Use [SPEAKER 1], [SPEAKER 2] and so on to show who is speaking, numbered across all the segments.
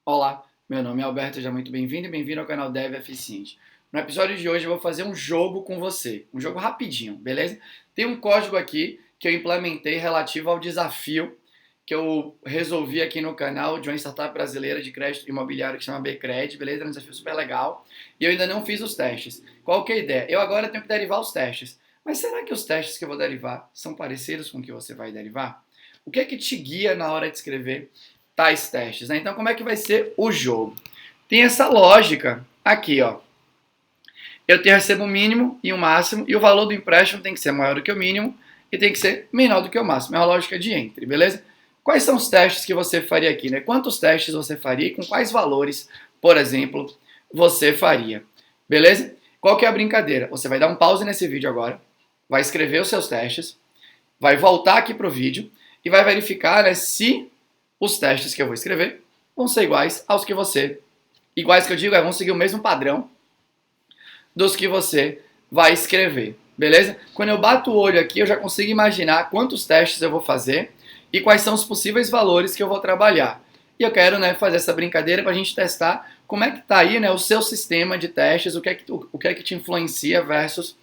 [SPEAKER 1] Olá, meu nome é Alberto, seja muito bem-vindo e bem-vindo ao canal Dev Eficiente. No episódio de hoje eu vou fazer um jogo com você, um jogo rapidinho, beleza? Tem um código aqui que eu implementei relativo ao desafio que eu resolvi aqui no canal de uma startup brasileira de crédito imobiliário que chama Bcred, beleza? É um desafio super legal e eu ainda não fiz os testes. Qual que é a ideia? Eu agora tenho que derivar os testes, mas será que os testes que eu vou derivar são parecidos com o que você vai derivar? O que é que te guia na hora de escrever tais testes, né? Então, como é que vai ser o jogo? Tem essa lógica aqui, ó. Recebo o mínimo e o máximo, e o valor do empréstimo tem que ser maior do que o mínimo e tem que ser menor do que o máximo. É uma lógica de entre, beleza? Quais são os testes que você faria aqui, né? Quantos testes você faria e com quais valores, por exemplo, você faria? Beleza? Qual que é a brincadeira? Você vai dar um pause nesse vídeo agora, vai escrever os seus testes, vai voltar aqui para o vídeo e vai verificar, né, se os testes que eu vou escrever vão ser iguais aos que você... Iguais que eu digo, vão seguir o mesmo padrão dos que você vai escrever, beleza? Quando eu bato o olho aqui, eu já consigo imaginar quantos testes eu vou fazer e quais são os possíveis valores que eu vou trabalhar. E eu quero, né, fazer essa brincadeira para a gente testar como é que está aí, né, o seu sistema de testes, o que é que te influencia versus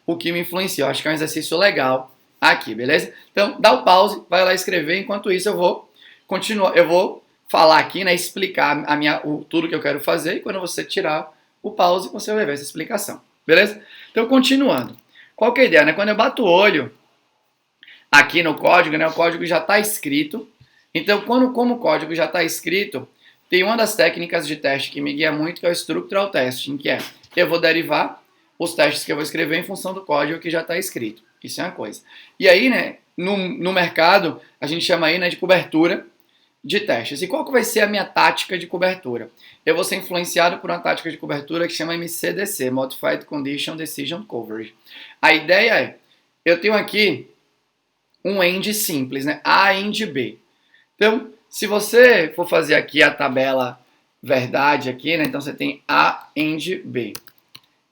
[SPEAKER 1] o que me influencia. Eu acho que é um exercício legal aqui, beleza? Então, dá o pause, vai lá escrever, enquanto isso eu vou falar aqui, né, explicar tudo que eu quero fazer, e quando você tirar o pause, você vai ver essa explicação, beleza? Então, continuando. Qual que é a ideia, né? Quando eu bato o olho aqui no código, né, o código já está escrito. Então, como o código já está escrito, tem uma das técnicas de teste que me guia muito, que é o Structural Testing, que é eu vou derivar os testes que eu vou escrever em função do código que já está escrito. Isso é uma coisa. E aí, né, no mercado, a gente chama aí, né, de cobertura de testes. E qual que vai ser a minha tática de cobertura? Eu vou ser influenciado por uma tática de cobertura que chama MCDC, Modified Condition Decision Coverage. A ideia é, eu tenho aqui um AND simples, né? A AND B. Então, se você for fazer aqui a tabela verdade aqui, né? Então você tem A AND B.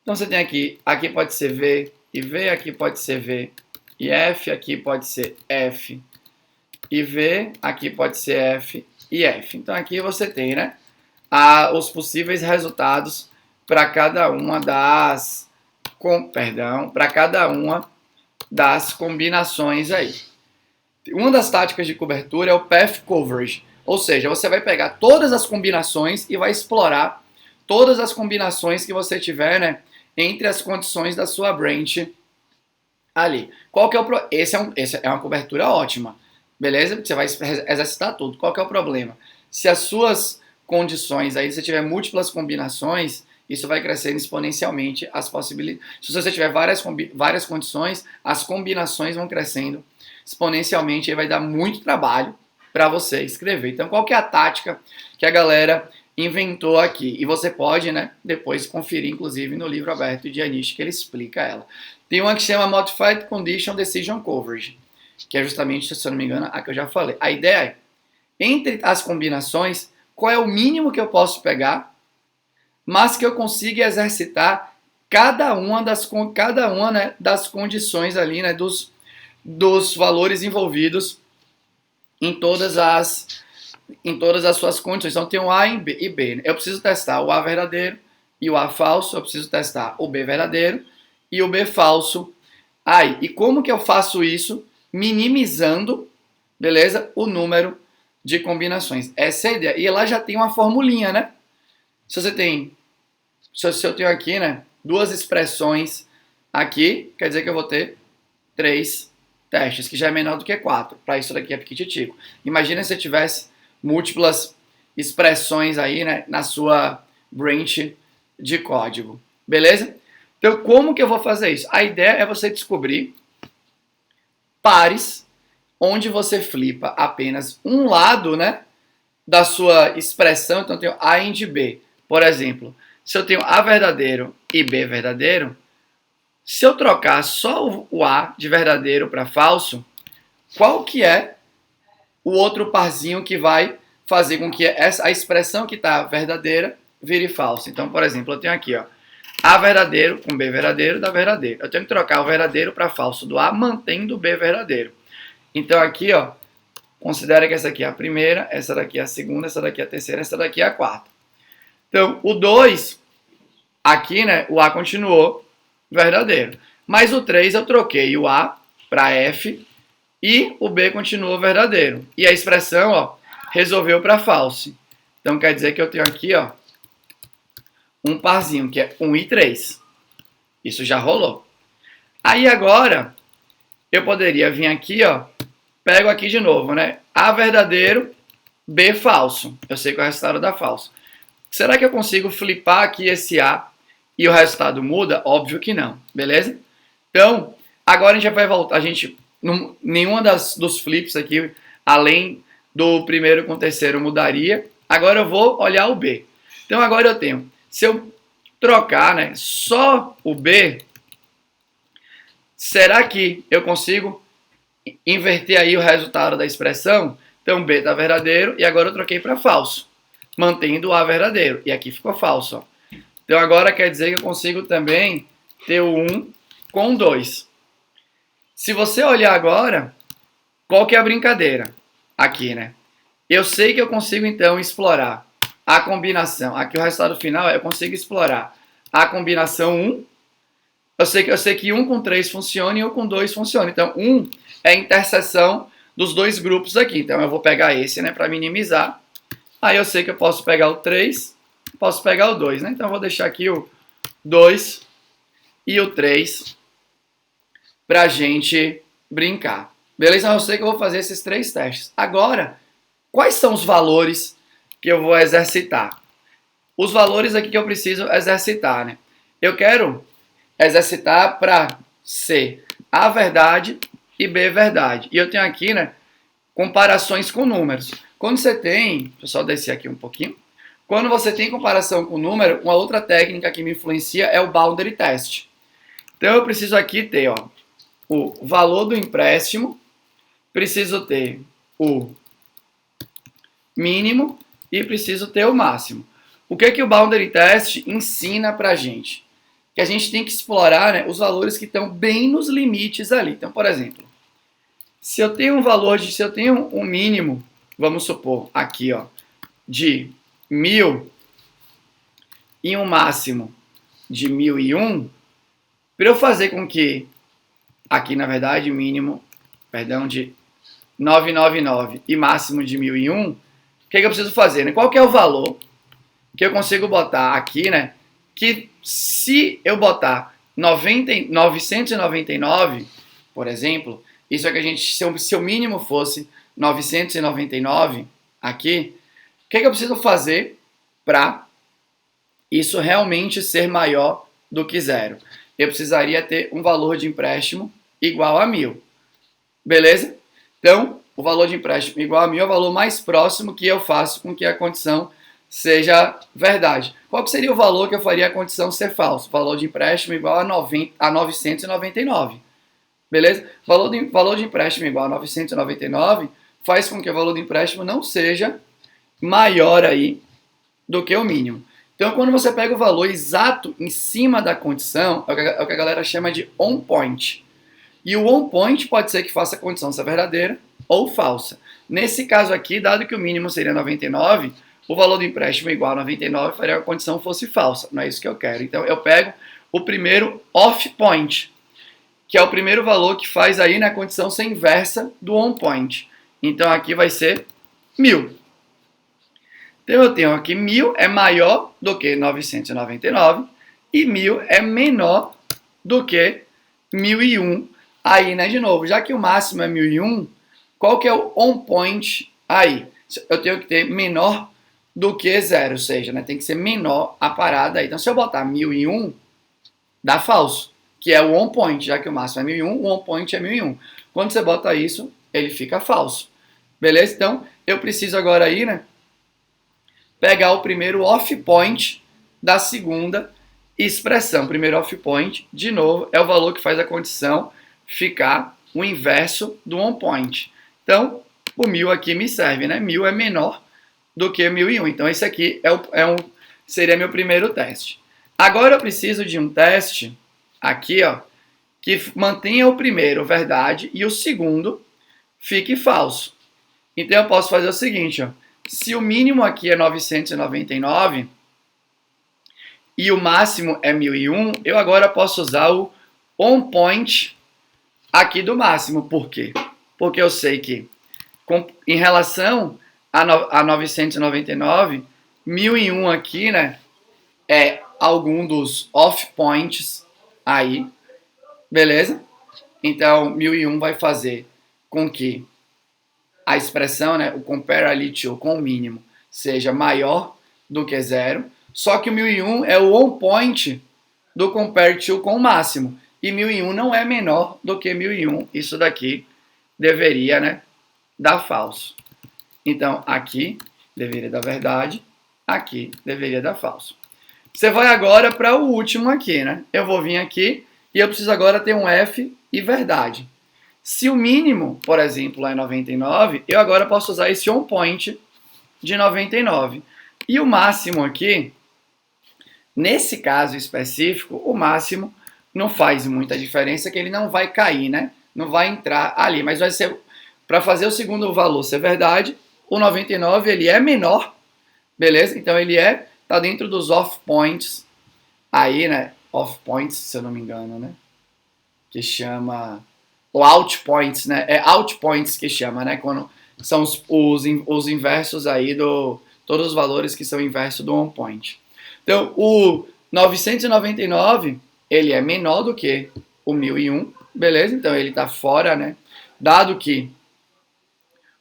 [SPEAKER 1] Então você tem aqui pode ser V e V, aqui pode ser V e F, aqui pode ser F e V, aqui pode ser F e F. Então aqui você tem, né, os possíveis resultados para cada uma das combinações aí. Uma das táticas de cobertura é o Path Coverage, ou seja, você vai pegar todas as combinações e vai explorar todas as combinações que você tiver, né, entre as condições da sua branch ali. Qual que é essa é uma cobertura ótima. Beleza? Você vai exercitar tudo. Qual que é o problema? Se as suas condições aí, se você tiver múltiplas combinações, isso vai crescendo exponencialmente as possibilidades. Se você tiver várias condições, as combinações vão crescendo exponencialmente, aí vai dar muito trabalho para você escrever. Então, qual que é a tática que a galera inventou aqui? E você pode, né, depois conferir, inclusive, no livro aberto de Anish, que ele explica ela. Tem uma que chama Modified Condition Decision Coverage, que é justamente, se eu não me engano, a que eu já falei. A ideia é, entre as combinações, qual é o mínimo que eu posso pegar, mas que eu consiga exercitar cada uma né, das condições ali, né, dos valores envolvidos em todas as suas condições. Então tem o A e B. Né? Eu preciso testar o A verdadeiro e o A falso, eu preciso testar o B verdadeiro e o B falso aí. E como que eu faço isso? Minimizando, beleza, o número de combinações. Essa é a ideia. E lá já tem uma formulinha, né? Se eu tenho aqui, né, duas expressões aqui, quer dizer que eu vou ter 3 testes, que já é menor do que 4. Para isso daqui é piquititico. Imagina se eu tivesse múltiplas expressões aí, né, na sua branch de código. Beleza? Então, como que eu vou fazer isso? A ideia é você descobrir pares onde você flipa apenas um lado, né, da sua expressão. Então, eu tenho A e B. Por exemplo, se eu tenho A verdadeiro e B verdadeiro, se eu trocar só o A de verdadeiro para falso, qual que é o outro parzinho que vai fazer com que a expressão que está verdadeira vire falsa? Então, por exemplo, eu tenho aqui, ó, A verdadeiro com B verdadeiro dá verdadeiro. Eu tenho que trocar o verdadeiro para falso do A, mantendo o B verdadeiro. Então aqui, ó, Considera que essa aqui é a primeira, essa daqui é a segunda, essa daqui é a terceira, essa daqui é a quarta. Então, o 2, aqui, né, o A continuou verdadeiro. Mas o 3 eu troquei o A para F e o B continuou verdadeiro. E a expressão, ó, resolveu para false. Então, quer dizer que eu tenho aqui, ó, um parzinho, que é 1 e 3. Isso já rolou. Aí agora, eu poderia vir aqui, ó, pego aqui de novo, né? A verdadeiro, B falso. Eu sei que é o resultado dá falso. Será que eu consigo flipar aqui esse A e o resultado muda? Óbvio que não, beleza? Então, agora a gente vai voltar, nenhuma dos flips aqui, além do primeiro com o terceiro, mudaria. Agora eu vou olhar o B. Então agora eu tenho, se eu trocar, né, só o B, será que eu consigo inverter aí o resultado da expressão? Então B está verdadeiro e agora eu troquei para falso, mantendo o A verdadeiro. E aqui ficou falso, ó. Então agora quer dizer que eu consigo também ter o 1 com 2. Se você olhar agora, qual que é a brincadeira? Aqui, né? Eu sei que eu consigo então explorar a combinação. Aqui o resultado final eu consigo explorar a combinação 1. Eu sei que 1 com 3 funciona e 1 com 2 funciona. Então 1 é a interseção dos dois grupos aqui. Então eu vou pegar esse, né, para minimizar. Aí eu sei que eu posso pegar o 3, posso pegar o 2, né? Então eu vou deixar aqui o 2 e o 3 pra gente brincar. Beleza? Eu sei que eu vou fazer esses 3 testes. Agora, quais são os valores que eu vou exercitar? Os valores aqui que eu preciso exercitar, né? Eu quero exercitar para ser A verdade e B verdade. E eu tenho aqui, né, comparações com números. Quando você tem, deixa eu só descer aqui um pouquinho. Quando você tem comparação com número, uma outra técnica que me influencia é o boundary test. Então eu preciso aqui ter, ó, o valor do empréstimo, preciso ter o mínimo e preciso ter o máximo. O que o boundary test ensina pra gente? Que a gente tem que explorar, né, os valores que estão bem nos limites ali. Então, por exemplo, se eu tenho se eu tenho um mínimo, vamos supor, aqui, ó, de 1000 e um máximo de 1001, para eu fazer com que, aqui na verdade, mínimo, perdão, de 999 e máximo de 1001, o que eu preciso fazer, né? Qual que é o valor que eu consigo botar aqui, né? Que se eu botar 999, por exemplo, isso é que se o mínimo fosse 999 aqui, o que eu preciso fazer para isso realmente ser maior do que 0? Eu precisaria ter um valor de empréstimo igual a 1000. Beleza? Então, o valor de empréstimo igual a 1000 é o valor mais próximo que eu faço com que a condição seja verdade. Qual que seria o valor que eu faria a condição ser falso? O valor de empréstimo igual a 999. Beleza? Valor de empréstimo igual a 999 faz com que o valor do empréstimo não seja maior aí do que o mínimo. Então, quando você pega o valor exato em cima da condição, é o que a galera chama de on point. E o on point pode ser que faça a condição ser verdadeira ou falsa. Nesse caso aqui, dado que o mínimo seria 99, o valor do empréstimo igual a 99 faria que a condição fosse falsa. Não é isso que eu quero. Então, eu pego o primeiro off point, que é o primeiro valor que faz aí na condição ser inversa do on point. Então, aqui vai ser 1000. Então, eu tenho aqui 1000 é maior do que 999 e 1000 é menor do que 1001. Aí, né, de novo, já que o máximo é 1001, qual que é o on point aí? Eu tenho que ter menor do que 0, ou seja, né, tem que ser menor a parada aí. Então, se eu botar 1001, dá falso, que é o on point, já que o máximo é 1001, o on point é 1001. Quando você bota isso, ele fica falso. Beleza? Então, eu preciso agora aí, né, pegar o primeiro off point da segunda expressão. O primeiro off point, de novo, é o valor que faz a condição ficar o inverso do on point. Então, o 1000 aqui me serve, né? 1000 é menor do que 1001. Então, esse aqui seria meu primeiro teste. Agora eu preciso de um teste aqui, ó, que mantenha o primeiro verdade e o segundo fique falso. Então eu posso fazer o seguinte, ó. Se o mínimo aqui é 999 e o máximo é 1001, eu agora posso usar o onPoint aqui do máximo. Por quê? Porque eu sei que em relação a 999, 1001 aqui, né, é algum dos off points aí, beleza? Então, 1001 vai fazer com que a expressão, né, o compare to com o mínimo, seja maior do que zero, só que o 1001 é o on point do compare to com o máximo, e 1001 não é menor do que 1001, isso daqui deveria, né, dar falso. Então, aqui deveria dar verdade, aqui deveria dar falso. Você vai agora para o último aqui, né? Eu vou vir aqui e eu preciso agora ter um F e verdade. Se o mínimo, por exemplo, é 99, eu agora posso usar esse onPoint de 99. E o máximo aqui, nesse caso específico, o máximo não faz muita diferença, que ele não vai cair, né? Não vai entrar ali, mas vai ser, para fazer o segundo valor ser verdade, o 99 ele é menor, beleza? Então ele tá dentro dos off points aí, né? Off points, se eu não me engano, né? Que chama ou out points, né? É out points que chama, né? Quando são os inversos aí todos os valores que são inverso do on point. Então, o 999 ele é menor do que o 1001, beleza? Então ele está fora, né? Dado que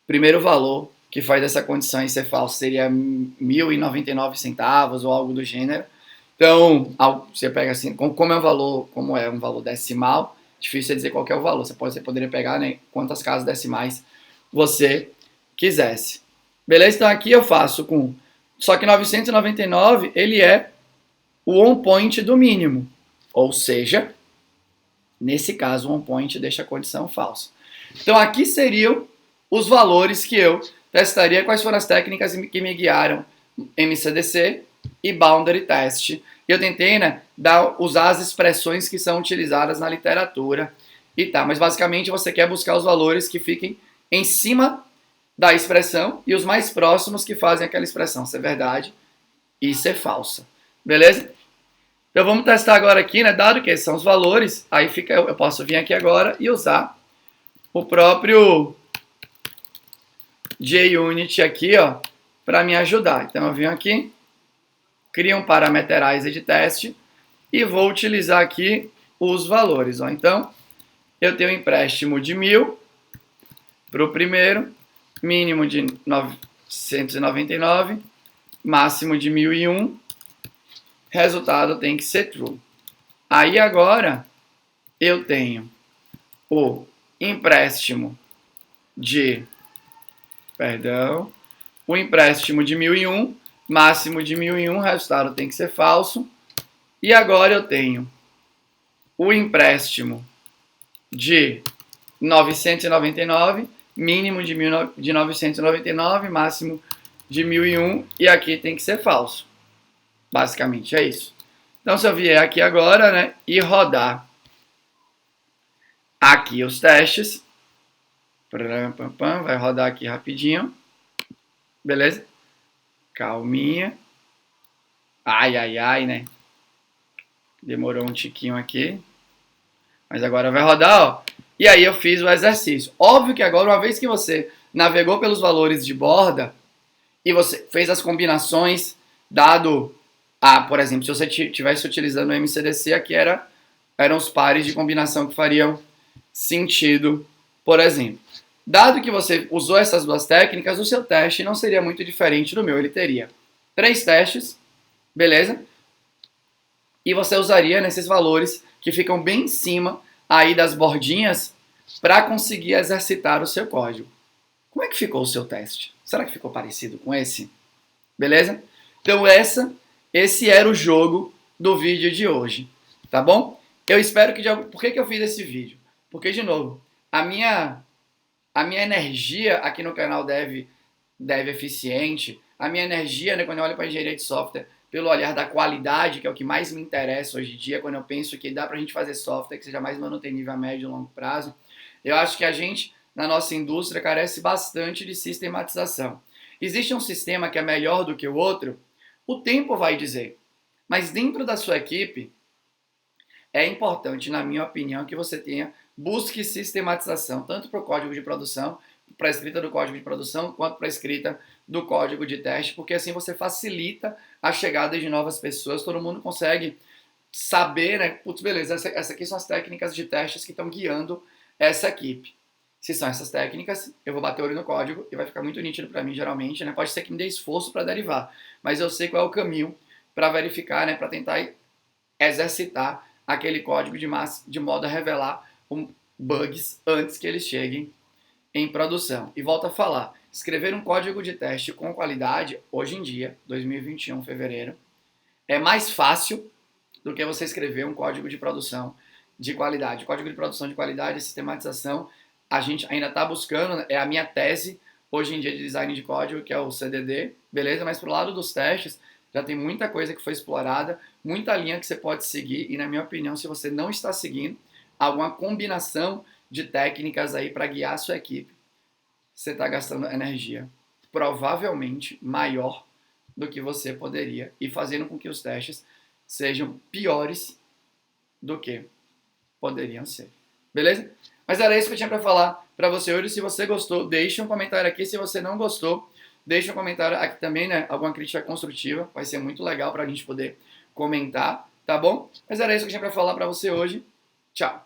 [SPEAKER 1] o primeiro valor que faz essa condição em ser falso seria 1099 centavos ou algo do gênero. Então, você pega assim, como é um valor decimal, difícil dizer qual é o valor. Você poderia pegar, né, quantas casas decimais você quisesse. Beleza? Então aqui eu faço com... Só que 999, ele é o onPoint do mínimo. Ou seja, nesse caso, o onPoint deixa a condição falsa. Então aqui seriam os valores que eu testaria, quais foram as técnicas que me guiaram MCDC e Boundary Test. Eu tentei, né, usar as expressões que são utilizadas na literatura e tá, mas basicamente você quer buscar os valores que fiquem em cima da expressão e os mais próximos que fazem aquela expressão ser verdade e ser falsa. Beleza? Então vamos testar agora aqui, né, dado que esses são os valores, aí eu posso vir aqui agora e usar o próprio JUnit aqui, ó, para me ajudar. Então eu venho aqui, crio um parameterizer de teste e vou utilizar aqui os valores. Ó. Então, eu tenho um empréstimo de 1000 para o primeiro, mínimo de 999, máximo de 1001, resultado tem que ser true. Aí agora, eu tenho o empréstimo de, o empréstimo de 1001, máximo de 1001, resultado tem que ser falso. E agora eu tenho o empréstimo de 999, mínimo de 999, máximo de 1001, e aqui tem que ser falso. Basicamente é isso. Então se eu vier aqui agora, né, e rodar aqui os testes, vai rodar aqui rapidinho, beleza? Calminha. Ai, né? Demorou um tiquinho aqui. Mas agora vai rodar, ó. E aí eu fiz o exercício. Óbvio que agora, uma vez que você navegou pelos valores de borda e você fez as combinações, dado por exemplo, se você estivesse utilizando o MCDC, aqui eram os pares de combinação que fariam sentido, por exemplo. Dado que você usou essas duas técnicas, o seu teste não seria muito diferente do meu. Ele teria 3 testes, beleza? E você usaria nesses valores que ficam bem em cima aí das bordinhas para conseguir exercitar o seu código. Como é que ficou o seu teste? Será que ficou parecido com esse? Beleza? Então esse era o jogo do vídeo de hoje, tá bom? Eu espero que... Por que eu fiz esse vídeo? Porque, de novo, a minha energia aqui no canal Dev Eficiente, a minha energia, né, quando eu olho para engenharia de software, pelo olhar da qualidade, que é o que mais me interessa hoje em dia, quando eu penso que dá para a gente fazer software que seja mais manutenível a médio e longo prazo, eu acho que a gente na nossa indústria carece bastante de sistematização. Existe um sistema que é melhor do que o outro? O tempo vai dizer. Mas dentro da sua equipe, é importante, na minha opinião, que você busque sistematização, tanto para o código de produção, para a escrita do código de produção, quanto para a escrita do código de teste, porque assim você facilita a chegada de novas pessoas, todo mundo consegue saber, né? Putz, beleza, essa aqui são as técnicas de testes que estão guiando essa equipe. Se são essas técnicas, eu vou bater o olho no código e vai ficar muito nítido para mim, geralmente, né? Pode ser que me dê esforço para derivar, mas eu sei qual é o caminho para verificar, né? Para tentar exercitar aquele código de modo a revelar bugs antes que eles cheguem em produção. E volto a falar, escrever um código de teste com qualidade, hoje em dia, 2021, fevereiro, é mais fácil do que você escrever um código de produção de qualidade. Código de produção de qualidade e sistematização, a gente ainda está buscando, é a minha tese hoje em dia de design de código, que é o CDD, beleza? Mas pro lado dos testes, já tem muita coisa que foi explorada, muita linha que você pode seguir, e na minha opinião, se você não está seguindo alguma combinação de técnicas aí para guiar a sua equipe, você está gastando energia provavelmente maior do que você poderia e fazendo com que os testes sejam piores do que poderiam ser. Beleza? Mas era isso que eu tinha para falar para você hoje. Se você gostou, deixa um comentário aqui. Se você não gostou, deixa um comentário aqui também, né? Alguma crítica construtiva. Vai ser muito legal para a gente poder comentar, tá bom? Mas era isso que eu tinha para falar para você hoje. Tchau!